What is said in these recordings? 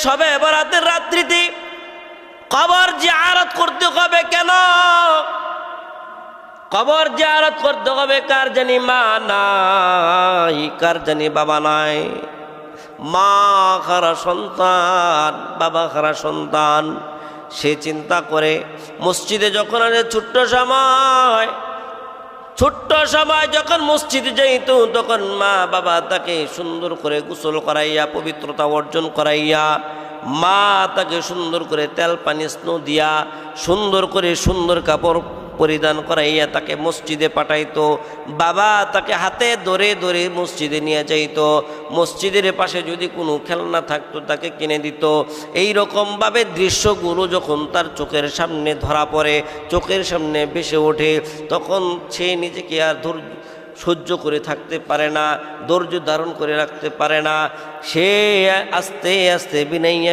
শবে বরাতের রাত্রিতে কবর জিয়ারত করতে হবে কেন? কবর জিয়ারত করতে হবে কার জানি মা নাই, কার জানি বাবা নাই। মা খারা সন্তান, বাবা খারা সন্তান। সে চিন্তা করে মসজিদে যখন আনে ছোট্ট সময় যখন মসজিদে যাইত, তখন মা বাবা তাকে সুন্দর করে গোসল করাইয়া পবিত্রতা অর্জন করাইয়া, মা তাকে সুন্দর করে তেল পানি স্নো দিয়া সুন্দর করে সুন্দর কাপড় পরিধান করাইয়া তাকে মসজিদে পাঠাইতো। বাবা তাকে হাতে ধরে ধরে মসজিদে নিয়ে যাইত। মসজিদের পাশে যদি কোনো খেলনা থাকতো তাকে কিনে দিত। এই রকমভাবে দৃশ্যগুলো যখন তার চোখের সামনে ধরা পড়ে, চোখের সামনে ভেসে ওঠে, তখন সে নিজেকে আর সহ্য করে থাকতে পারে না, ধৈর্য ধারণ করে রাখতে পারে না। সে আস্তে আস্তে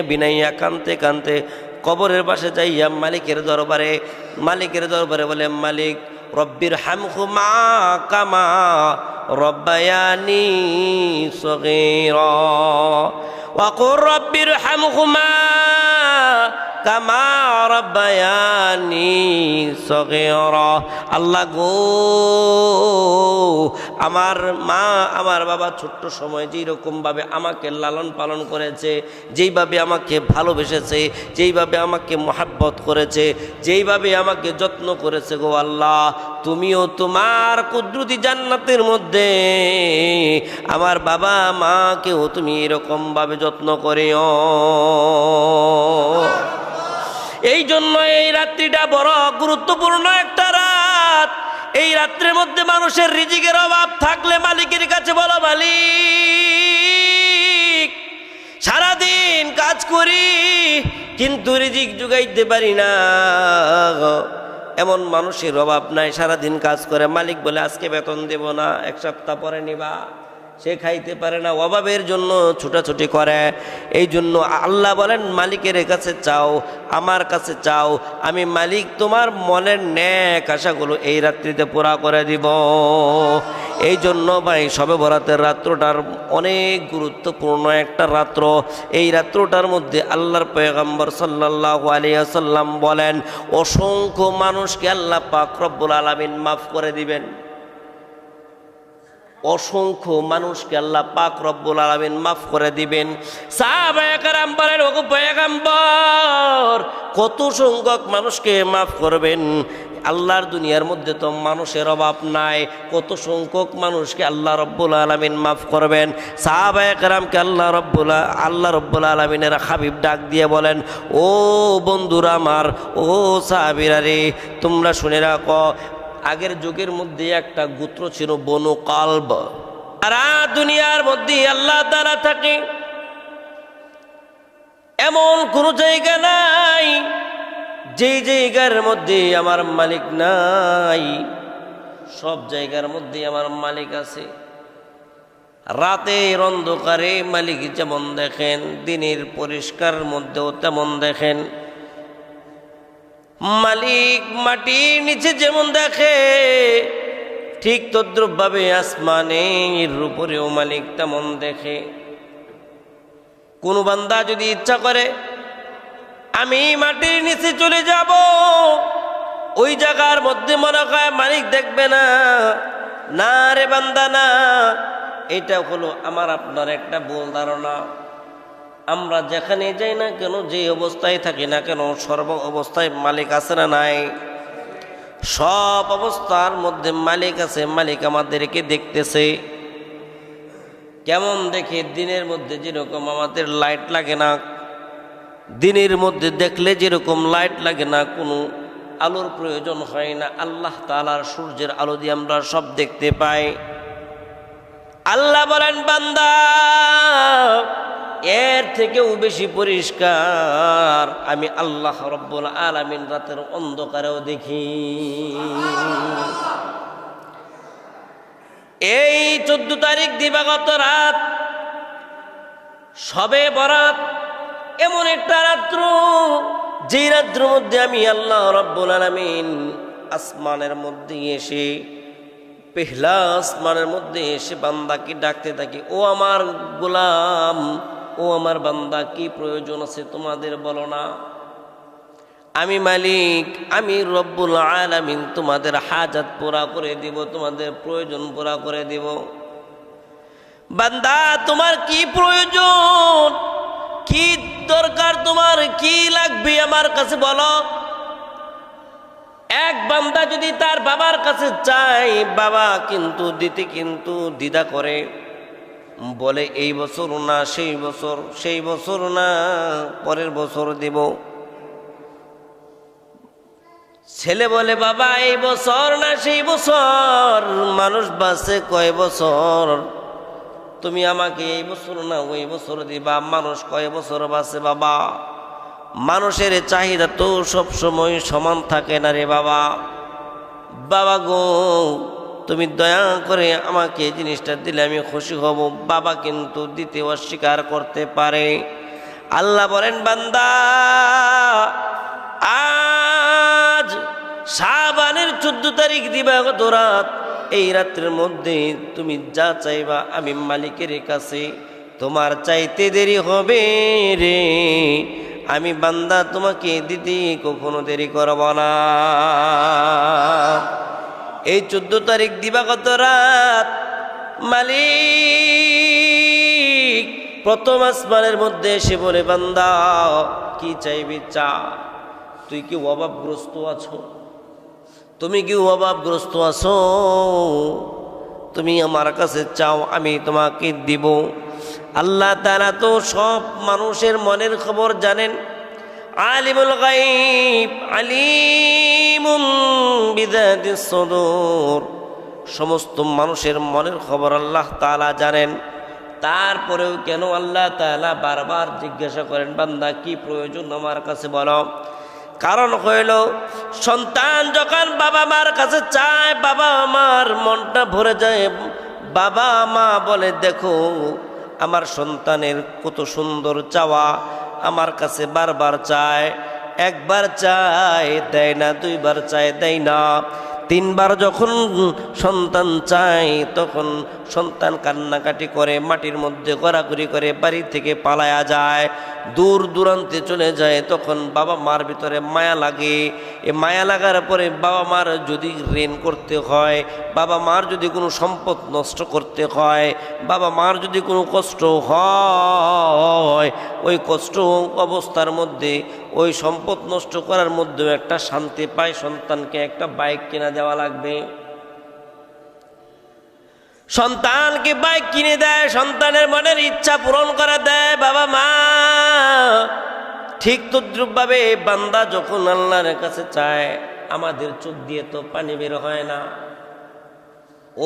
বিনাইয়া কাঁদতে কাঁদতে কবরের পাশে যাইয়া মালিকের দরবারে বলে, মালিক রব্বির হামহুমা কামা রব্বায়ানি সগীরা ওয়া কুর রব্বির হামহুমা কামা রব্বায়ানি সগীরা। আল্লাহ গো, আমার মা আমার বাবা ছোট্ট সময় যেই রকমভাবে আমাকে লালন পালন করেছে, যেইভাবে আমাকে ভালোবেসেছে, যেইভাবে আমাকে মহাব্বত করেছে, যেইভাবে আমাকে যত্ন করেছে গো আল্লাহ, তুমিও তোমার কুদরতি জান্নাতের মধ্যে আমার বাবা মাকেও তুমি এরকমভাবে যত্ন করিও। এই জন্য এই রাত্রিটা বড় গুরুত্বপূর্ণ একটা রাত। এই রাত্রের মধ্যে মানুষের রিজিকের অভাব থাকলে মালিকের কাছে বলো, মালিক সারাদিন কাজ করি কিন্তু রিজিক জুগাইতে পারি না। এমন মানুষের অভাব নাই, সারাদিন কাজ করে, মালিক বলে আজকে বেতন দেব না, এক সপ্তাহ পরে নিবা। সে খাইতে পারে না, অভাবের জন্য ছুটাছুটি করে। এই জন্য আল্লাহ বলেন, মালিকের কাছে চাও, আমার কাছে চাও, আমি মালিক তোমার মনের ন্যাক আশাগুলো এই রাত্রিতে পুরা করে দিব। এই জন্য ভাই শবে বরাতের রাত্রটার অনেক গুরুত্বপূর্ণ একটা রাত্র। এই রাত্রটার মধ্যে আল্লাহর পয়গম্বর সাল্লাল্লাহু আলাইহি ওয়াসাল্লাম বলেন, অসংখ্য মানুষকে আল্লাহ পাক রব্বুল আলামিন মাফ করে দিবেন। অসংখ্য মানুষকে আল্লাহ পাক রব্বুল আলামিন মাফ করে দিবেন। সাহাবায়ে কেরাম বলেন, ওগো পয়গম্বর, কত সংখ্যক মানুষকে মাফ করবেন? আল্লাহর দুনিয়ার মধ্যে তো মানুষের অভাব নাই, কত সংখ্যক মানুষকে আল্লাহ রব্বুল আলামিন মাফ করবেন? সাহাবায়ে কেরামকে আল্লাহ রব্বুল আলামিনের হাবিব ডাক দিয়ে বলেন, ও বন্ধুরা আমার, ও সাহাবীরা রে, তোমরা শুনে রাখো, আগের যুগের মধ্যে একটা গোত্র ছিল বনু কালব। সারা দুনিয়ার মধ্যে আল্লাহ তাআলা থাকে এমন কোন জায়গা নাই যেই জায়গার মধ্যে আমার মালিক নাই। সব জায়গার মধ্যে আমার মালিক আছে। রাতের অন্ধকারে মালিক যেমন দেখেন, দিনের পরিষ্কার মধ্যেও তেমন দেখেন। মালিক মাটির নিচে যেমন দেখে, ঠিক তদ্রুপভাবে আসমানের উপরেও মালিক তেমন দেখে। কোন বান্দা যদি ইচ্ছা করে আমি মাটির নিচে চলে যাব, ওই জায়গার মধ্যে মনে হয় মালিক দেখবে না, না রে বান্দা না। এটা হলো আমার আপনার একটা ভুল ধারণা। আমরা যেখানে যাই না কেন, যে অবস্থায় থাকি না কেন, সর্ব অবস্থায় মালিক আছে না নাই? সব অবস্থার মধ্যে মালিক আছে। মালিক আমাদেরকে দেখতেছে। কেমন দেখে? দিনের মধ্যে যেরকম আমাদের লাইট লাগে না, দিনের মধ্যে দেখলে যেরকম লাইট লাগে না, কোনো আলোর প্রয়োজন হয় না, আল্লাহ তাআলার সূর্যের আলো দিয়ে আমরা সব দেখতে পাই। আল্লাহ বলেন, বান্দা এর থেকেও বেশি পরিষ্কার আমি আল্লাহ রব্বুল আলামিন রাতের অন্ধকারেও দেখি। এই 14 তারিখ দিবাগত রাত, শবে বরাত, এমন একটা রাত্র, যেই রাত্রের মধ্যে আমি আল্লাহ রব্বুল আলামিন আসমানের মধ্যে এসে, পেহলা আসমানের মধ্যে এসে বান্দাকে ডাকতে থাকি, ও আমার গোলাম, ও আমার বান্দা কি প্রয়োজন আছে তোমাদের বলো না, আমি মালিক, আমি রব্বুল আলামিন তোমাদের হাজাত পুরা করে দিব, তোমাদের প্রয়োজন পুরা করে দিব। বান্দা তোমার কি প্রয়োজন, কি দরকার, তোমার কি লাগবে আমার কাছে বলো। এক বান্দা যদি তার বাবার কাছে চায়, বাবা কিন্তু দিতে কিন্তু দ্বিধা করে, বলে এই বছর না সেই বছর, সেই বছর না পরের বছর দেব। ছেলে বলে বাবা এই বছর না সেই বছর, মানুষ বাঁচে কয় বছর, তুমি আমাকে এই বছর না ওই বছর দিবা, মানুষ কয় বছর বাঁচে বাবা। মানুষের চাহিদা তো সব সময় সমান থাকে না রে বাবা। বাবা গো তুমি দয়া করে আমাকে এই জিনিসটা দিলে আমি খুশি হব। বাবা কিন্তু দিতে অস্বীকার করতে পারে। আল্লাহ বলেন বান্দা আজ শাবানের 14 তারিখ দিবাগত রাত, এই রাত্রের মধ্যে তুমি যা চাইবা আমি মালিকের কাছে, তোমার চাইতে দেরি হবে রে, আমি বান্দা তোমাকে দিতে কখনো দেরি করব না। এই 14 তারিখ দিবাগত রাত মালিক প্রথম আসমানের মধ্যে এসে বলে বান্দা কি চাইবি চা। তুই কি অভাবগ্রস্ত আছো, তুমি কি অভাবগ্রস্ত আছো, তুমি আমার কাছে চাও আমি তোমাকে দিব। আল্লাহ তাআলা তো সব মানুষের মনের খবর জানেন। আলিমুল গায়ব আলিমুম বিযাতিস সুদূর, সমস্ত মানুষের মনের খবর আল্লাহ তাআলা জানেন। তারপরেও কেন আল্লাহ তাআলা বারবার জিজ্ঞাসা করেন বান্দা কি প্রয়োজন আমার কাছে বলো। কারণ হইল সন্তান যখন বাবা মার কাছে চায়, বাবা মার মনটা ভরে যায়। বাবা মা বলে দেখো আমার সন্তানের কত সুন্দর চাওয়া, আমার কাছে বারবার চায়, একবার চায় দেয় না, দুইবার চায় দেয় না, তিনবার যখন সন্তান চায় তখন সন্তান কান্নাকাটি করে, মাটির মধ্যে গড়াগড়ি করে বাড়ি থেকে পালায়া যায়, দূর দূরান্তে চলে যায়। তখন বাবা মার ভিতরে মায়া লাগে। এ মায়া লাগার পরে বাবা মার যদি ঋণ করতে হয়, বাবা মার যদি কোনো সম্পদ নষ্ট করতে হয়, বাবা মার যদি কোনো কষ্ট হয়, ওই কষ্ট অবস্থার মধ্যে ওই সম্পদ নষ্ট করার মধ্যেও একটা শান্তি পায়। সন্তানকে একটা বাইক কিনে দেওয়া লাগবে, সন্তানকে বাইক কিনে দেয়, সন্তানের মনের ইচ্ছা পূরণ করে দেয় বাবা মা। ঠিক তদ্রূপভাবে বান্দা যখন আল্লাহর কাছে চায়, আমাদের চোখ দিয়ে তো পানি বের হয় না।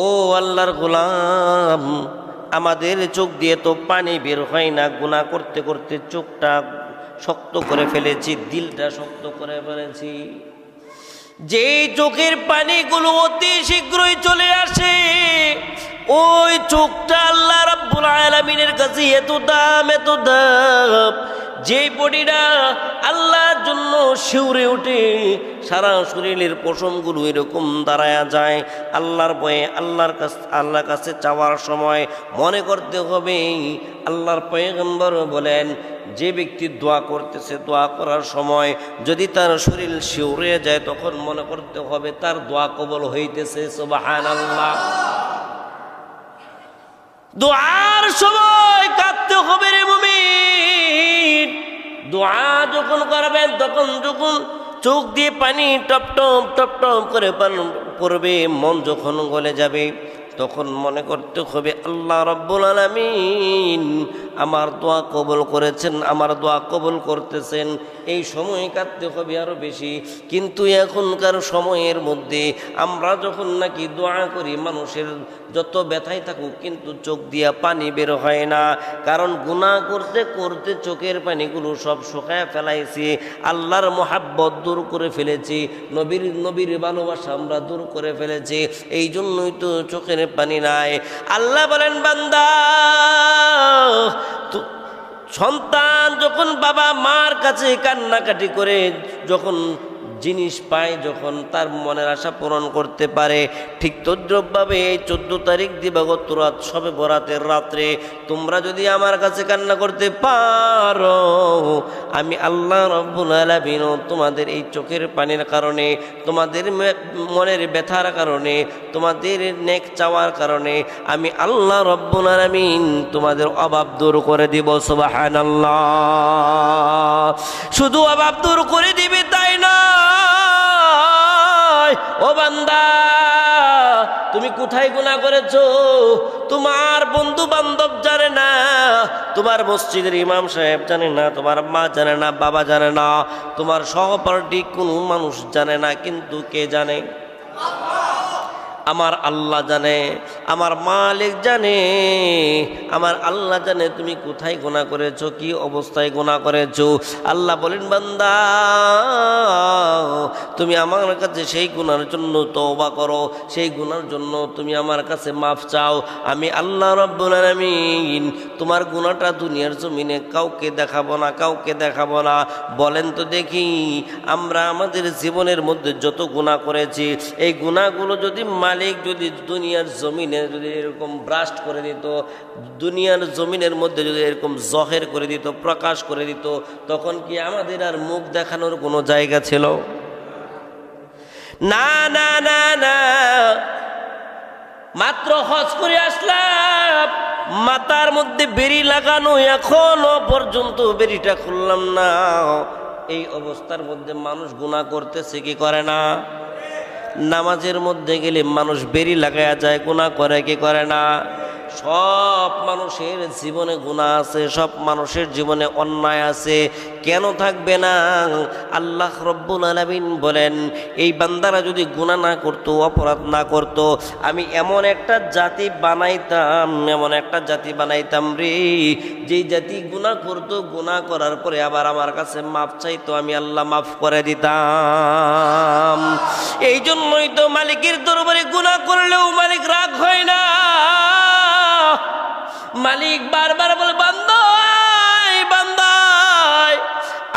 ও আল্লাহর গোলাম, আমাদের চোখ দিয়ে তো পানি বের হয় না। গুনাহ করতে করতে চোখটা শক্ত করে ফেলেছি, দিলটা শক্ত করে ফেলেছি। যেই চোখের পানিগুলো অতি শীঘ্রই চলে আসে, ওই চোখটা আল্লাহ রাব্বুল আলামিনের কাছে এত দাম, এত দাম। যে বডিটা আল্লাহর জন্য শিউরে ওঠে, সারা শরীরের পশমগুলো এরকম দাঁড়ায়া যায়। আল্লাহর ভয়ে আল্লাহর কাছে চাওয়ার সময় মনে করতে হবে, আল্লাহর পয়গম্বর বলেন যে ব্যক্তি দোয়া করতেছে, দোয়া করার সময় যদি তার শরীর শিউরে যায় তখন মনে করতে হবে তার দোয়া কবুল হইতেছে। সুবহানাল্লাহ। দোয়ার সময় কাঁদতে হবে রে মুমিন। দোয়া যখন করবেন তখন যখন চোখ দিয়ে পানি টপ টপ টপ টপ করে পড়বে, মন যখন গলে যাবে তখন মনে করতে হবে আল্লাহ রাব্বুল আলামিন আমার দোয়া কবুল করেছেন, আমার দোয়া কবুল করতেছেন। এই সময় কাঁদতে হবে আরো বেশি। কিন্তু এখনকার সময়ের মধ্যে আমরা যখন নাকি দোয়া করি, মানুষের যত ব্যথাই থাকুক কিন্তু চোখ দিয়া পানি বের হয় না। কারণ গুনাহ করতে করতে চোখের পানিগুলো সব শুকায় ফেলাইছি, আল্লাহর মোহাব্বত দূর করে ফেলেছি, নবীর ভালোবাসা আমরা দূর করে ফেলেছি। এই জন্যই তো চোখের পানি নাই। আল্লাহ বলেন বান্দা সন্তান যখন বাবা মার কাছে কান্নাকাটি করে, যখন জিনিস পায়, যখন তার মনের আশা পূরণ করতে পারে, ঠিক তদ্রুপভাবে এই 14 তারিখ দিবাগত রাত শবে বরাতের রাত্রে তোমরা যদি আমার কাছে কান্না করতে পারো, আমি আল্লাহ রাব্বুল আলামিন তোমাদের এই চোখের পানির কারণে, তোমাদের মনের ব্যথার কারণে, তোমাদের নেক চাওয়ার কারণে আমি আল্লাহ রাব্বুল আলামিন তোমাদের অভাব দূর করে দিব। সুবহানাল্লাহ। শুধু অভাব দূর করে দিবে তাই নয়, ও বান্দা তুমি কোথায় গুনাহ করেছো তোমার বন্ধু বান্ধব জানে না, তোমার মসজিদের ইমাম সাহেব জানে না, তোমার মা জানে না, বাবা জানে না, তোমার সহপাঠী কোনো মানুষ জানে না, কিন্তু কে জানে? আমার আল্লাহ জানে, আমার মালিক জানে, আমার আল্লাহ জানে তুমি কোথায় গুনাহ করেছো, কি অবস্থায় গুনাহ করেছো। আল্লাহ বলেন, বান্দা তুমি আমার কাছে সেই গুনার জন্য তওবা করো, সেই গুনার জন্য তুমি আমার কাছে মাফ চাও। আমি আল্লাহ রাব্বুল আলামিন তোমার গুনাহটা দুনিয়ার জমিনে কাউকে দেখাবো না, কাউকে দেখাবো না। বলেন তো দেখি, আমরা আমাদের জীবনের মধ্যে যত গুনাহ করেছি, এই গুনাহগুলো যদি মালিক যদি দুনিয়ার জমিনে যদি এরকম ব্রাস্ট করে দিত, দুনিয়ার জমিনের মধ্যে যদি এরকম জহের করে দিত, প্রকাশ করে দিত, তখন কি আমাদের আর মুখ দেখানোর কোনো জায়গা ছিল? না না না না। মাত্র হজ করে আসলাম, মাথার মধ্যে বেরি লাগানো, এখনো পর্যন্ত বেরিটা খুললাম না। এই অবস্থার মধ্যে মানুষ গুনাহ করতেছে কি করে না? নামাজের মধ্যে গেলে মানুষ বেরি লাগায়া যায়, গুনাহ করে কি করে না? সব মানুষের জীবনে গুনাহ আছে, সব মানুষের জীবনে অন্যায় আছে, কেন থাকবে না? আল্লাহ রাব্বুল আলামিন বলেন, এই বান্দারা যদি গুনাহ না করতো, অপরাধ না করতো, আমি এমন একটা জাতি বানাইতাম, এমন একটা জাতি বানাইতাম রে, যেই জাতি গুনাহ করতো, গুনাহ করার পরে আবার আমার কাছে মাফ চাইতো, আমি আল্লাহ মাফ করে দিতাম। এই জন্যই তো মালিকের দরবারে গুনাহ করলেও মালিক রাগ হয় না। মালিক বারবার বলে, বান্দা বান্দা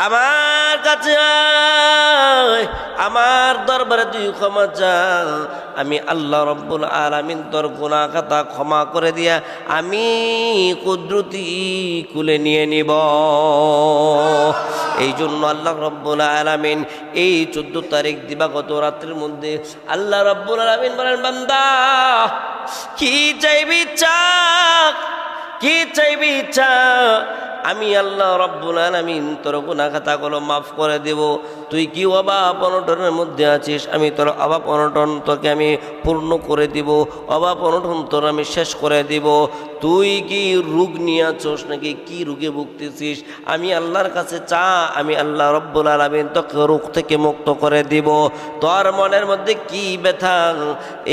আমার কাছে আয়, আমার দরবারে তুই ক্ষমা চা, আমি আল্লাহ রাব্বুল আলামিন তোর গুনাহ খাতা ক্ষমা করে দিয়া আমি কুদরতি কুলে নিয়ে নিব। এই জন্য আল্লাহ রাব্বুল আলামিন এই 14 তারিখ দিবাগত রাত্রের মধ্যে আল্লাহ রাব্বুল আলামিন বলেন, বান্দা কি চাইবি চা, কি চাইবি চা, আমি আল্লাহ রাব্বুল আলামিন তোর গুনাহ খাতাগুলো মাফ করে দেব। তুই কি অভাব অনটনের মধ্যে আছিস, আমি তোর অভাব অনটন তোকে আমি পূর্ণ করে দিব, অভাব অনটন তোর আমি শেষ করে দিব। তুই কি রোগ নিয়ে আছোস নাকি কি রোগে ভুগতেছিস, আমি আল্লাহর কাছে চা, আমি আল্লাহ রাব্বুল আলামিন তোকে রোগ থেকে মুক্ত করে দিব। তোর মনের মধ্যে কি ব্যথা,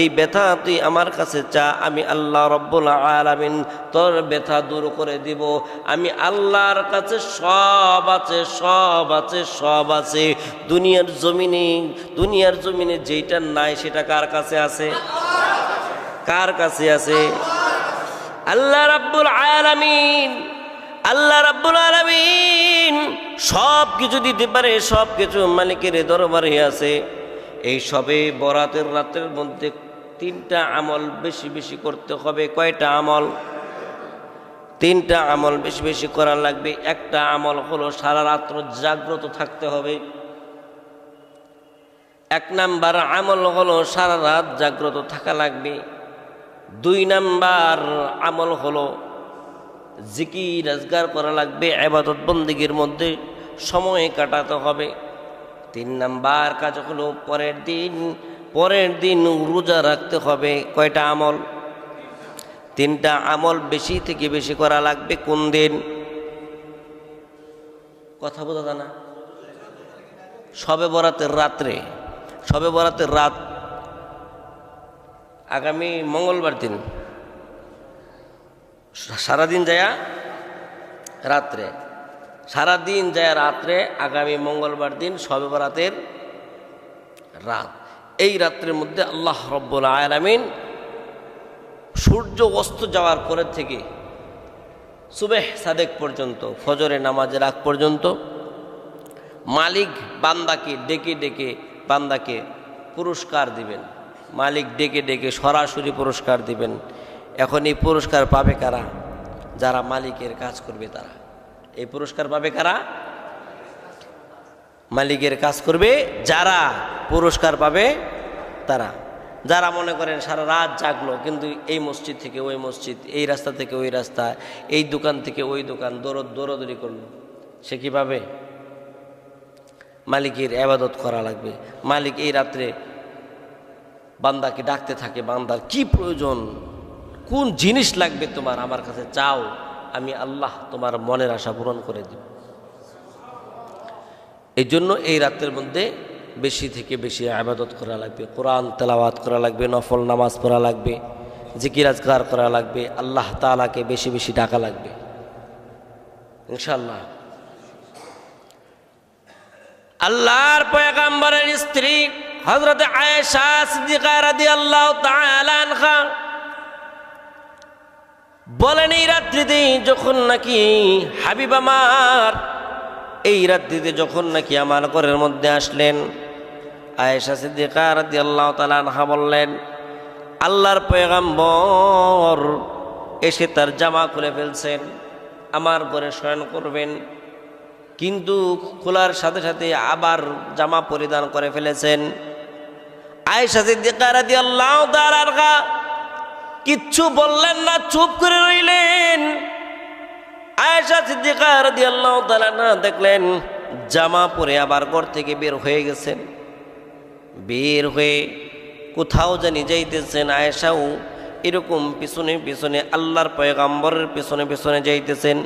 এই ব্যথা তুই আমার কাছে চা, আমি আল্লাহ রাব্বুল আলামিন তোর ব্যথা দূর করে দিব। আমি আল্লাহর কাছে সব আছে, সব আছে, সব আছে। দুনিয়ার জমিনে যেটা নাই সেটা কার কাছে আছে? কার কাছে আছে? আল্লাহ রাব্বুল আলামিন। আল্লাহ রাব্বুল আলামিন সব কিছু দিতে পারে, সব কিছু মালিকের দরবারে আছে। এই সবে বরাতের রাতের মধ্যে 3টা আমল বেশি বেশি করতে হবে। কয়টা আমল? 3টা আমল বেশি বেশি করা লাগবে। একটা আমল হলো সারা রাত্র জাগ্রত থাকতে হবে। 1 নাম্বার আমল হলো সারা রাত জাগ্রত থাকা লাগবে। 2 নাম্বার আমল হলো জিকির আজকার করা লাগবে, ইবাদত বন্দেগীর মধ্যে সময় কাটাতে হবে। 3 নাম্বার কাজ হলো পরের দিন রোজা রাখতে হবে। কয়টা আমল? 3টা আমল বেশি থেকে বেশি করা লাগবে। কোন দিন? কথা বোঝা যায় না? শবে বরাতের রাত্রে, শবে বরাতের রাত আগামী মঙ্গলবার দিন, সারাদিন যায়া রাত্রে, সারাদিন যায় রাত্রে, আগামী মঙ্গলবার দিন শবে বরাতের রাত। এই রাত্রের মধ্যে আল্লাহ রাব্বুল আলামিন সূর্য অস্ত যাওয়ার পরের থেকে সুবহ সাদেক পর্যন্ত, ফজরে নামাজের আগ পর্যন্ত মালিক বান্দাকে ডেকে ডেকে বান্দাকে পুরস্কার দিবেন, মালিক ডেকে ডেকে সরাসরি পুরস্কার দিবেন। এখন এই পুরস্কার পাবে কারা? যারা মালিকের কাজ করবে তারা। এই পুরস্কার পাবে কারা? মালিকের কাজ করবে যারা, পুরস্কার পাবে তারা। যারা মনে করেন সারা রাত জাগলো কিন্তু এই মসজিদ থেকে ওই মসজিদ, এই রাস্তা থেকে ওই রাস্তা, এই দোকান থেকে ওই দোকান দৌড়াদৌড়ি করলো, সে কি পাবে? মালিকের ইবাদত করা লাগবে। মালিক এই রাত্রে বান্দাকে ডাকতে থাকে, বান্দার কি প্রয়োজন, কোন জিনিস লাগবে তোমার, আমার কাছে চাও, আমি আল্লাহ তোমার মনের আশা পূরণ করে দেব। এই জন্য এই রাতের মধ্যে বেশি থেকে বেশি ইবাদত করা লাগবে, কোরআন তেলাওয়াত করা লাগবে, নফল নামাজ পড়া লাগবে, জিকির আজকার করা লাগবে, আল্লাহ তাআলাকে বেশি বেশি ডাকা লাগবে ইনশাআল্লাহ। আল্লাহর পয়গম্বরের স্ত্রী হযরত আয়েশা সিদ্দিকা রাদিয়াল্লাহু তাআলা আনহা বলেন, এই রাত্রিতে যখন নাকি হাবিব আমার, এই রাত্রিতে যখন নাকি আমার ঘরের মধ্যে আসলেন, আয়েশা সিদ্দিকা রাদিয়াল্লাহু তাআলা আনহা বললেন, আল্লাহর পয়গম্বর এসে তার জামা খুলে ফেলছেন, আমার ঘরে শয়ন করবেন, কিন্তু খোলার সাথে সাথে আবার জামা পরিধান করে ফেলেছেন। আয়েশা সিদ্দিকা রাদিয়াল্লাহু তাআলা আনহা কিচ্ছু বললেন না, চুপ করে রইলেন। আয়েশা সিদ্দিকা রাদিয়াল্লাহু তাআলা না দেখলেন জামা পরে আবার ঘর থেকে বের হয়ে গেছেন, বের হয়ে কোথাও জানি যাইতেছেন। আয়েশাও এরকম পিছনে পিছনে আল্লাহর পয়গম্বরের পিছনে পিছনে যাইতেছেন।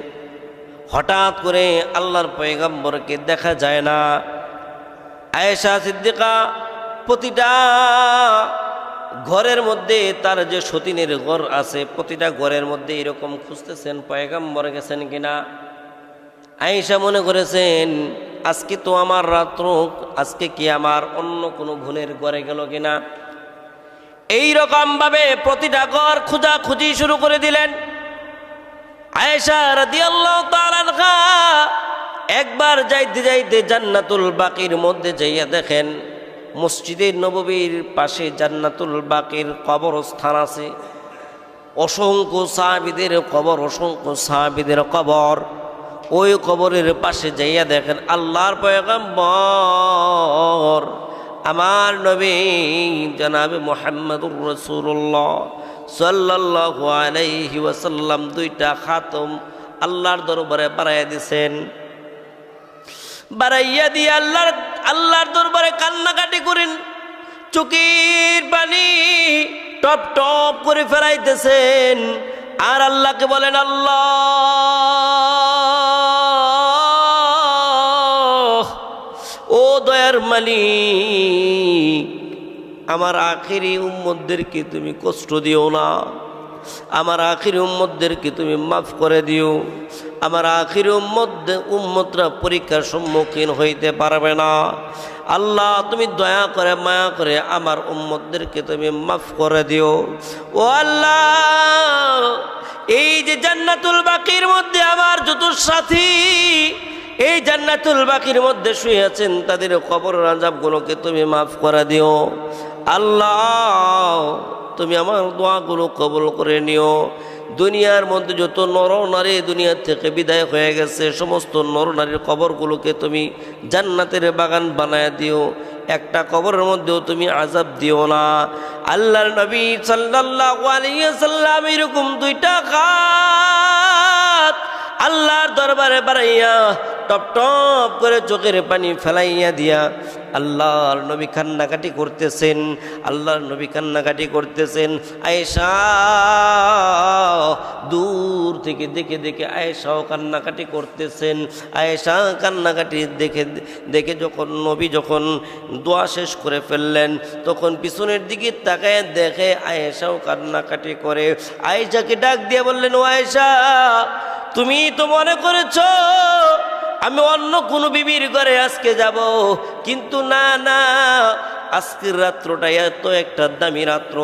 হঠাৎ করে আল্লাহর পয়গম্বরকে দেখা যায় না। আয়েশা সিদ্দিকা প্রতিটা ঘরের মধ্যে, তার যে সতীনের ঘর আছে, প্রতিটা ঘরের মধ্যে এরকম খুঁজতেছেন পয়গম্বর গেছেন কিনা। আয়েশা মনে করেছেন আজকে তো আমার রাত্র, আজকে কি আমার অন্য কোনো বোনের ঘরে গেল কিনা। এইরকম ভাবে প্রতিটা ঘর খোঁজাখুঁজি শুরু করে দিলেন। আয়েশা রাদিয়াল্লাহু তাআলা আনহা একবার যাইতে যাইতে জান্নাতুল বাকির মধ্যে যাইয়া দেখেন মসজিদে নববীর পাশে জান্নাতুল বাকির কবরস্থান আছে, অসংখ্য সাহাবীদের কবর, অসংখ্য সাহাবীদের কবর। ওই কবরের পাশে যাইয়া দেখেন আল্লাহর পয়গম্বর আমার নবী জনাবে মুহাম্মদুর রাসূলুল্লাহ সাল্লাল্লাহু আলাইহি ওয়াসাল্লাম দুইটা খাতম আল্লাহর দরবারে বাড়াইয়া দিয়েছেন। বাড়াইয়া দিয়ে আল্লাহর দরবারে কান্নাকাটি করেন, চোখের পানি টপ টপ করে ফেরাইতেছেন। আর আল্লাহকে বলেন, আল্লাহ ও দয়ার মালিক, আমার আখিরি উম্মতদেরকে তুমি কষ্ট দিও না, আমার আখিরি উম্মতদেরকে তুমি মাফ করে দিও। আমার আখিরি উম্মতরা পরীক্ষার সম্মুখীন হইতে পারবে না। আল্লাহ তুমি দয়া করে মায়া করে আমার উম্মতদেরকে তুমি মাফ করে দিও। ও আল্লাহ, এই যে জান্নাতুল বাকির মধ্যে আমার যত সাথী এই জান্নাতুল বাকির মধ্যে শুয়ে আছেন, তাদের কবরের আযাবগুলোকে তুমি মাফ করে দিও। আল্লাহ তুমি আমার দোয়াগুলো কবুল করে নিও। দুনিয়ার মধ্যে যত নর নারী দুনিয়া থেকে বিদায় হয়ে গেছে, সমস্ত নর নারীর কবরগুলোকে তুমি জান্নাতের বাগান বানায় দিও। একটা কবরের মধ্যেও তুমি আযাব দিও না। আল্লাহর নবী সাল্লাল্লাহু আলাইহি ওয়াসাল্লাম এরকম দুইটা হাত আল্লাহর দরবারে বাড়াইয়া টপ টপ করে চোখের পানি ফেলাইয়া দিয়া আল্লাহর নবী কান্নাকাটি করতেছেন, আল্লাহর নবী কান্নাকাটি করতেছেন। আয়েশা দূর থেকে দেখে দেখে আয়েশাও কান্নাকাটি করতেছেন। আয়েশা কান্নাকাটি দেখে দেখে যখন নবী যখন দোয়া শেষ করে ফেললেন, তখন পিছনের দিকে তাকায় দেখে আয়েশাও কান্নাকাটি করে। আয়েশাকে ডাক দিয়ে বললেন, ও আয়েশা, তুমি তো মনে করেছো আমি অন্য কোনো বিবির ঘরে আজকে যাব, কিন্তু না না, আজকের রাত্রটা এত একটা দামি রাত্র।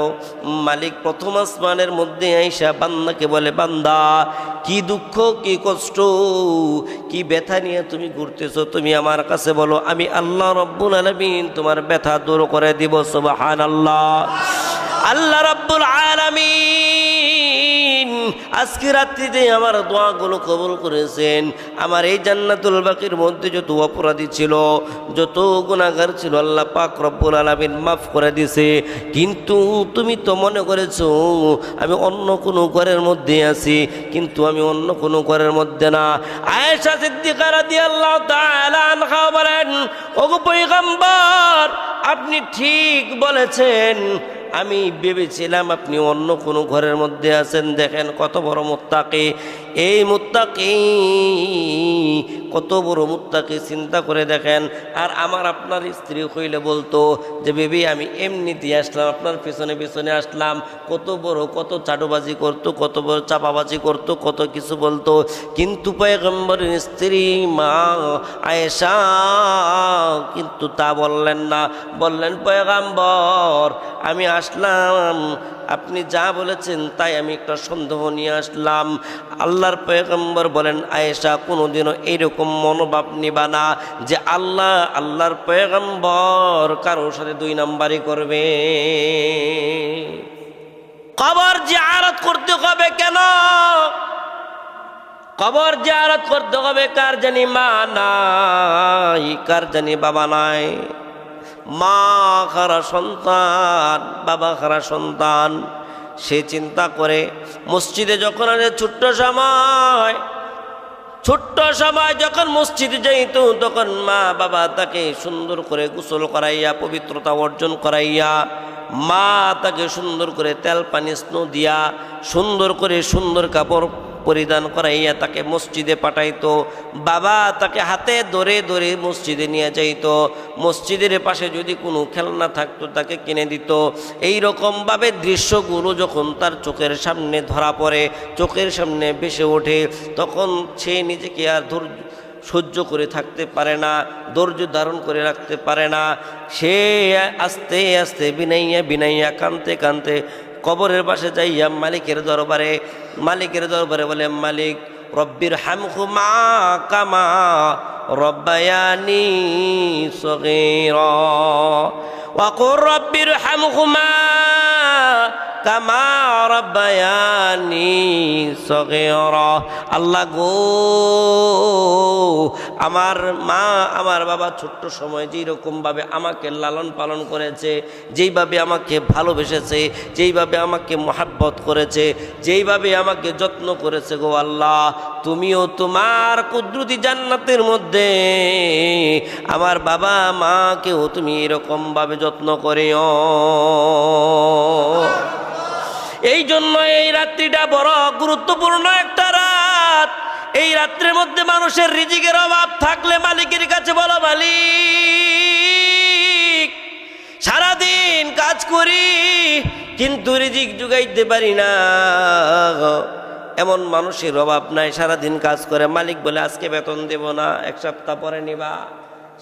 মালিক প্রথম আসমানের মধ্যে আইসা বান্দাকে বলে, বান্দা কি দুঃখ, কি কষ্ট, কি ব্যথা নিয়ে তুমি ঘুরতেছো, তুমি আমার কাছে বলো, আমি আল্লাহ রব্বুল আলামিন তোমার ব্যথা দূর করে দিব। সুবহানাল্লাহ। আল্লাহ রব্বুল আলামিন আজকে রাত্রিতে আমার দোয়াগুলো কবুল করেছেন। আমার এই জান্নাতুল বাকির মধ্যে যত অপরাধী ছিল, যত গুনাহগার ছিল, আল্লাহ পাক রব্বুল আলামিন মাফ করে দিয়েছে। কিন্তু তুমি তো মনে করেছো আমি অন্য কোনো ঘরের মধ্যে আছি, কিন্তু আমি অন্য কোনো ঘরের মধ্যে না। আয়েশা সিদ্দিকা রাদিয়াল্লাহু তাআলা আনহা বলেন, ওগো পয়গম্বর, আপনি ঠিক বলেছেন, আমি ভেবেছিলাম আপনি অন্য কোনো ঘরের মধ্যে আছেন। দেখেন কত বড় মুত্তাকি, এই মুত্তাকি কত বড় মুত্তাকি, চিন্তা করে দেখেন। আর আমার আপনার স্ত্রী হইলে বলতো যে বেবি আমি এমনিতেই আসলাম, আপনার পেছনে পেছনে আসলাম, কত চাটুবাজি করতো, কত বড় চাপাবাজি করতো, কত কিছু বলতো। কিন্তু পয়গম্বরের স্ত্রী মা আয়েশা কিন্তু তা বললেন না। বললেন, পয়গম্বর আমি আসলাম, আপনি যা বলেছেন তাই আমি একটা সন্দেহ নিয়ে আসলাম। আল্লাহর পয়গম্বর বলেন, আয়েশা কোনোদিনও এইরকম মনোভাব নিবা না যে আল্লাহর পয়গম্বর কারোর সাথে দুই নাম্বারি করবে। কবর জিয়ারত করতে হবে কেন? কবর জিয়ারত করতে হবে কার জানি মা নাই, কার জানি বাবা নাই। মা খারা সন্তান, বাবা খারা সন্তান, সে চিন্তা করে মসজিদে যখন আসে ছোট্ট সময় যখন মসজিদে যাইত, তখন মা বাবা তাকে সুন্দর করে গোসল করাইয়া, পবিত্রতা অর্জন করাইয়া, মা তাকে সুন্দর করে তেল পানি স্নো দিয়া, সুন্দর করে সুন্দর কাপড় পরিধান করাইয়া তাকে মসজিদে পাঠাইতো। বাবা তাকে হাতে ধরে ধরে মসজিদে নিয়ে যাইতো। মসজিদের পাশে যদি কোনো খেলনা থাকতো তাকে কিনে দিত। এই রকমভাবে দৃশ্যগুলো যখন তার চোখের সামনে ধরা পড়ে, চোখের সামনে ভেসে ওঠে, তখন সে নিজেকে আর সহ্য করে থাকতে পারে না, ধৈর্য ধারণ করে রাখতে পারে না। সে আস্তে আস্তে বিনাইয়া কাঁদতে কাঁদতে কবরের পাশে যাইয়া মালিকের দরবারে বলে, মালিক রব্বির হামহুমা কামা রব্বায়ানি সগীরা ওয়া কুর রব্বির হামহুমা কামা রব্বায়ানি সগীরা। আল্লাহ গো, আমার মা আমার বাবা ছোট্ট সময় যেইরকমভাবে আমাকে লালন পালন করেছে, যেইভাবে আমাকে ভালোবেসেছে, যেইভাবে আমাকে মহাব্বত করেছে, যেইভাবে আমাকে যত্ন করেছে, গো আল্লাহ তুমিও তোমার কুদরতি জান্নাতের মধ্যে আমার বাবা মাকেও তুমি এরকমভাবে যত্ন করিও। এই জন্য এই রাত্রিটা বড় গুরুত্বপূর্ণ একটা রাত। এই রাত্রের মধ্যে মানুষের রিজিকের অভাব থাকলে মালিকের কাছে বলো, মালিক সারাদিন কাজ করি কিন্তু রিজিক জুগাইতে পারি না। এমন মানুষের অভাব নাই, সারাদিন কাজ করে, মালিক বলে আজকে বেতন দেব না, এক সপ্তাহ পরে নিবা।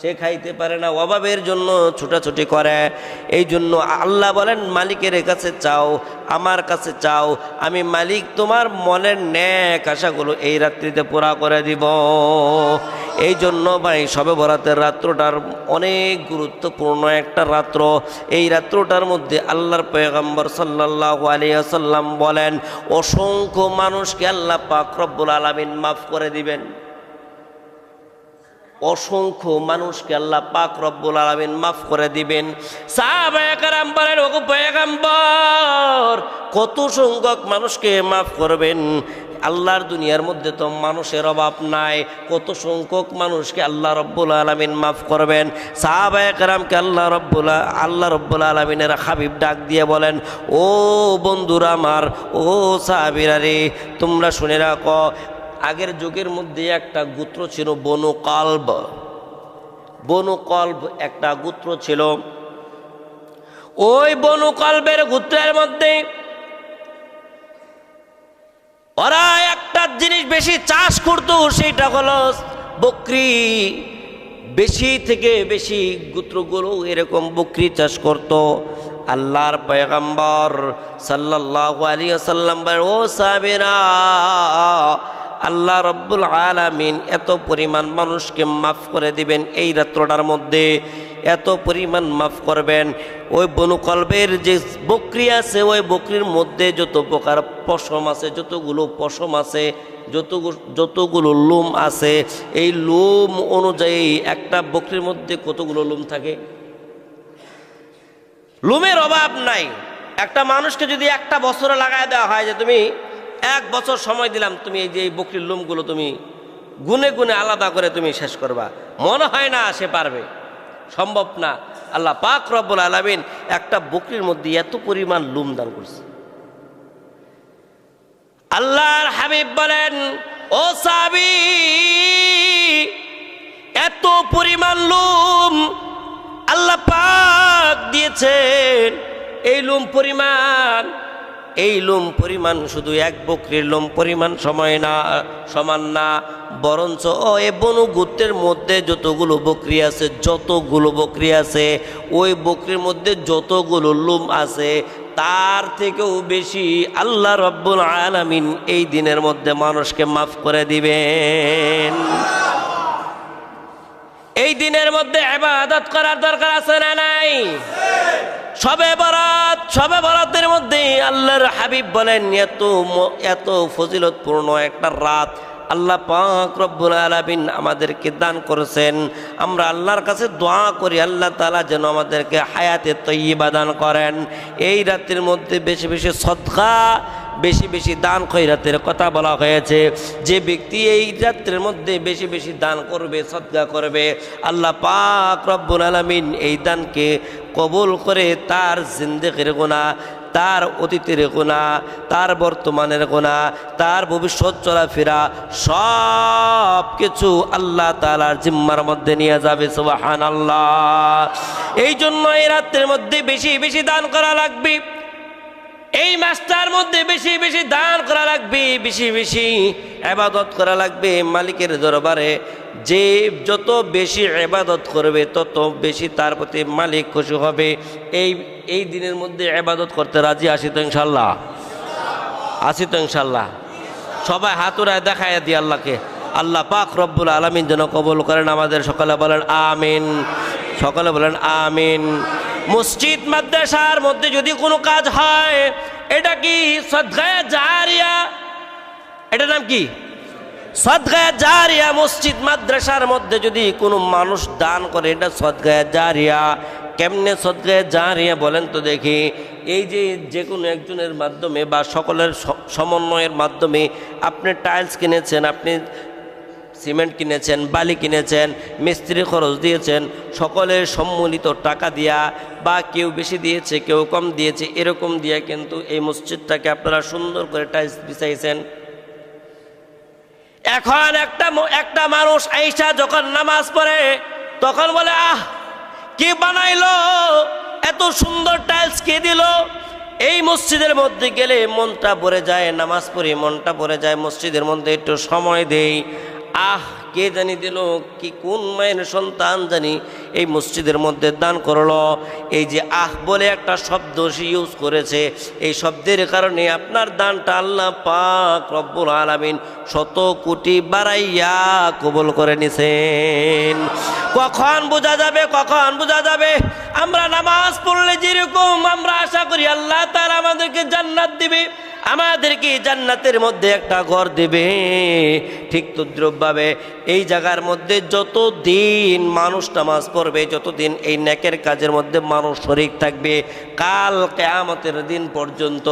সে খাইতে পারে না, অভাবের জন্য ছুটাছুটি করে। এই জন্য আল্লাহ বলেন, মালিকের কাছে চাও, আমার কাছে চাও, আমি মালিক তোমার মনের ন্যাক আশাগুলো এই রাত্রিতে পুরা করে দিব। এই জন্য ভাই শবে বরাতের রাত্রটার অনেক গুরুত্বপূর্ণ একটা রাত্র। এই রাত্রটার মধ্যে আল্লাহর পয়গম্বর সাল্লাল্লাহু আলাইহি ওয়াসাল্লাম বলেন, অসংখ্য মানুষকে আল্লাহ পাক রব্বুল আলামিন মাফ করে দিবেন। অসংখ্য মানুষকে আল্লাহ পাক রব্বুল আলামিন মাফ করে দিবেন। সাহাবায়ে কেরাম বলেন, ওগো পয়গম্বর কত সংখ্যক মানুষকে মাফ করবেন? আল্লাহর দুনিয়ার মধ্যে তো মানুষের অভাব নাই, কত সংখ্যক মানুষকে আল্লাহ রব্বুল আলামিন মাফ করবেন? সাহাবায়ে কেরামকে আল্লাহ রব্বুল আলামিনের হাবিব ডাক দিয়ে বলেন, ও বন্ধুরা আমার, ও সাহাবীরা রে, তোমরা শুনে রাখো, আগের যুগের মধ্যে একটা গোত্র ছিল বনু কলব একটা গোত্র ছিল। ওই বনু কলবের গোত্রের মধ্যে ওরা একটা জিনিস বেশি চাষ করত, সেটা হলো বকরি। বেশি থেকে বেশি গোত্রগুলো এরকম বকরি চাষ করত। আল্লাহর পয়গম্বর সাল্লাল্লাহু আলাইহি ওয়াসাল্লাম বলেন, ও সাহাবীরা, আল্লাহ রব্বুল আলামিন এত পরিমাণ মানুষকে মাফ করে দিবেন এই রাত্রটার মধ্যে, এত পরিমাণ মাফ করবেন। ওই বনু কলবের যে বকরি আছে, ওই বকরির মধ্যে যত প্রকার পশম আছে, যতগুলো পশম আছে, যতগুলো লোম আছে, এই লোম অনুযায়ী একটা বকরির মধ্যে কতগুলো লোম থাকে? লোমের অভাব নাই। একটা মানুষকে যদি একটা বছরে লাগায় দেওয়া হয় যে তুমি 1 বছর সময় দিলাম, তুমি এই যে এই বকরির লোমগুলো তুমি গুনে গুনে আলাদা করে তুমি শেষ করবা, মনে হয় না সে পারবে, সম্ভব না। আল্লাহ পাক রব্বুল আলামিন একটা বকরির মধ্যে এত পরিমাণ লোম দান করছে। আল্লাহর হাবিব বলেন, ও সাহাবী, এত পরিমাণ লোম আল্লাহ পাক দিয়েছেন। এই লোম পরিমাণ শুধু এক বকরির লোম পরিমাণ সমান না, বরঞ্চ এ বনু গোত্রের মধ্যে যতগুলো বকরি আছে, ওই বকরির মধ্যে যতগুলো লোম আছে তার থেকেও বেশি আল্লাহ রব্বুল আলামিন এই দিনের মধ্যে মানুষকে মাফ করে দিবেন। এই দিনের মধ্যে ইবাদত করার দরকার আছে না নাই? শবে বরাতের মধ্যে আল্লাহর হাবিব বলেন, এত ফজিলতপূর্ণ একটা রাত আল্লাহ পাক রব্বুল আলামিন আমাদেরকে দান করেছেন। আমরা আল্লাহর কাছে দোয়া করি আল্লাহ তাআলা যেন আমাদেরকে হায়াতে তয়্যিবা দান করেন। এই রাতের মধ্যে বেশি বেশি সদকা, বেশি বেশি দান খয়রাতের কথা বলা হয়েছে। যে ব্যক্তি এই রাত্রের মধ্যে বেশি বেশি দান করবে, সদকা করবে, আল্লাহ পাক রব্বুল আলামিন এই দানকে কবুল করে তার জিন্দেগির গুনাহ, তার অতীতের গুনাহ, তার বর্তমানের গুনাহ, তার ভবিষ্যৎ চলাফেরা সব কিছু আল্লাহ তাআলার জিম্মার মধ্যে নিয়ে যাবে। সুবহানাল্লাহ। এই জন্য এই রাত্রের মধ্যে বেশি বেশি দান করা লাগবে। এই মাসটার মধ্যে বেশি বেশি দান করা লাগবে, বেশি বেশি ইবাদত করা লাগবে মালিকের দরবারে। যে যত বেশি ইবাদত করবে তত বেশি তার প্রতি মালিক খুশি হবে। এই দিনের মধ্যে ইবাদত করতে রাজি আছি তো ইনশাল্লাহ? আছি তো ইনশাল্লাহ? সবাই হাত উঠায় দেখায় দিই আল্লাহকে। আল্লাহ পাক রব্বুল আলামিন যেন কবুল করেন আমাদের। সকলে বলেন আমিন, সকলে বলেন আমিন। মসজিদ মাদ্রাসার মধ্যে যদি কোনো কাজ হয়, এটা কি সদকায়ে জারিয়া? এটার নাম কি? সদকায়ে জারিয়া। মসজিদ মাদ্রাসার মধ্যে যদি কোনো মানুষ দান করে, এটা সদকায়ে জারিয়া। কেমনে সদকায়ে জারিয়া বলেন তো দেখি? এই যে কোনো একজনের মাধ্যমে বা সকলের সমন্বয়ের মাধ্যমে আপনি টাইলস কিনেছেন, আপনি সিমেন্ট কিনেছেন, বালি কিনেছেন, মিস্ত্রি খরচ দিয়েছেন, সকলের সম্মিলিত টাকা দিয়া, বা কেউ বেশি দিয়েছে কেউ কম দিয়েছে, এরকম দিয়ে কিন্তু এই মসজিদটাকে আপনারা সুন্দর করে টাইলস বিছাইছেন। এখন একটা মানুষ আইসা যখন নামাজ পড়ে তখন বলে, আহ কি বানাইলো, এত সুন্দর টাইলস কে দিল? এই মসজিদের মধ্যে গেলে মনটা ভরে যায়, নামাজ পড়ি মনটা ভরে যায়, মসজিদের মধ্যে একটু সময় দেই। আহ কে জানি দিল, কি কোন মায়ের সন্তান জানি এই মসজিদের মধ্যে দান করলো। এই যে আহ বলে একটা শব্দ সে ইউজ করেছে, এই শব্দের কারণে আপনার দানটা আল্লাহ পাক রব্বুল আলামিন 100 কোটি বাড়াইয়া কবুল করে নিছেন। কখন বোঝা যাবে? আমরা নামাজ পড়লে যেরকম আমরা আশা করি আল্লাহ তাআলা আমাদেরকে জান্নাত দিবে, আমাদেরকে জান্নাতের মধ্যে একটা ঘর দেবে, ঠিক তদ্রূপভাবে এই জায়গার মধ্যে যতদিন মানুষ নামাজ পড়বে, যতদিন এই নেকের কাজের মধ্যে মানুষ শরীক থাকবে, কাল কিয়ামতের দিন পর্যন্ত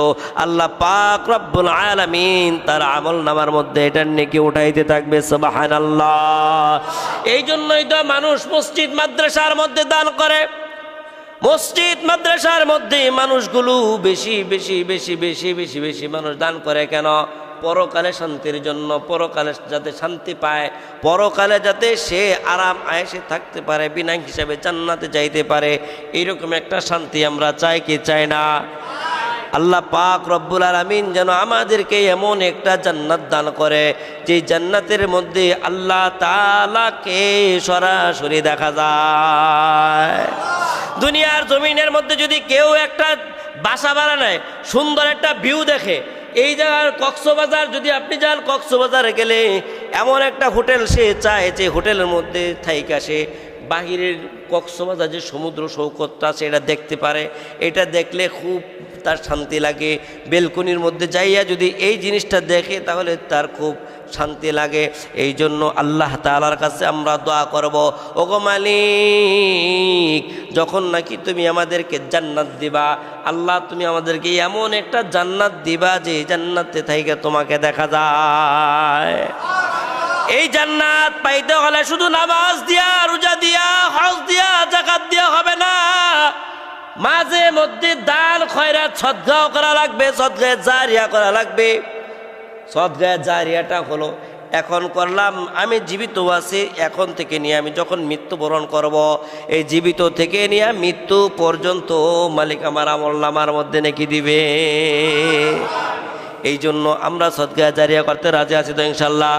আল্লাহ পাক রব্বুল আলামিন তার আমল নামার মধ্যে এটার নেকি উঠাইতে থাকবে। সুবহানাল্লাহ। এই জন্যই তো মানুষ মসজিদ মাদ্রাসার মধ্যে দান করে। মসজিদ মাদ্রাসার মধ্যে মানুষগুলো বেশি বেশি বেশি বেশি বেশি বেশি মানুষ দান করে কেন? পরকালে শান্তির জন্য, পরকালে যাতে শান্তি পায়, পরকালে যাতে সে আরাম আয়েশে থাকতে পারে, বিনা হিসাবে জান্নাতে যাইতে পারে, এইরকম একটা শান্তি আমরা চাই কি চাই না? আল্লাহ পাক রব্বুল আলামিন যেন আমাদেরকে এমন একটা জান্নাত দান করে যে জান্নাতের মধ্যে আল্লাহ তাআলাকে সরাসরি দেখা যায়। দুনিয়ার জমিনের মধ্যে যদি কেউ একটা বাসা ভাড়া নেয়, সুন্দর একটা ভিউ দেখে, এই জায়গার কক্সবাজার যদি আপনি যান, কক্সবাজারে গেলে এমন একটা হোটেল সে চায় যে হোটেলের মধ্যে থাইকা সে বাহিরের কক্সবাজার যে সমুদ্র সৈকতটা সেটা দেখতে পারে। এটা দেখলে খুব তার শান্তি লাগে। বেলকনির মধ্যে যাইয়া যদি এই জিনিসটা দেখে তাহলে তার খুব শান্তি লাগে। এই জন্য আল্লাহ তাআলার কাছে আমরা দোয়া করব, ওগো মালিক, যখন নাকি তুমি আমাদেরকে জান্নাত দিবা, আল্লাহ তুমি আমাদেরকে এমন একটা জান্নাত দিবা যে জান্নাতে থাইকা তোমাকে দেখা যায়। এই জান্নাত পাইতে হলে শুধু নামাজ দিয়া, রোজা দিয়া, হজ দিয়া, যাকাত দিয়া হবে না, মাঝে মধ্যে দান খয়রাত সদকাও করা লাগবে, সদকায়ে জারিয়া করা লাগবে। সদকায়ে জারিয়াটা হলো এখন করলাম, আমি জীবিত আছি, এখন থেকে নিয়ে আমি যখন মৃত্যুবরণ করব, এই জীবিত থেকে নিয়ে মৃত্যু পর্যন্ত মালিক আমার আমলনামার মধ্যে নেকি দিবে। এই জন্য আমরা সদকায়ে জারিয়া করতে রাজি আছি তো ইনশাল্লাহ?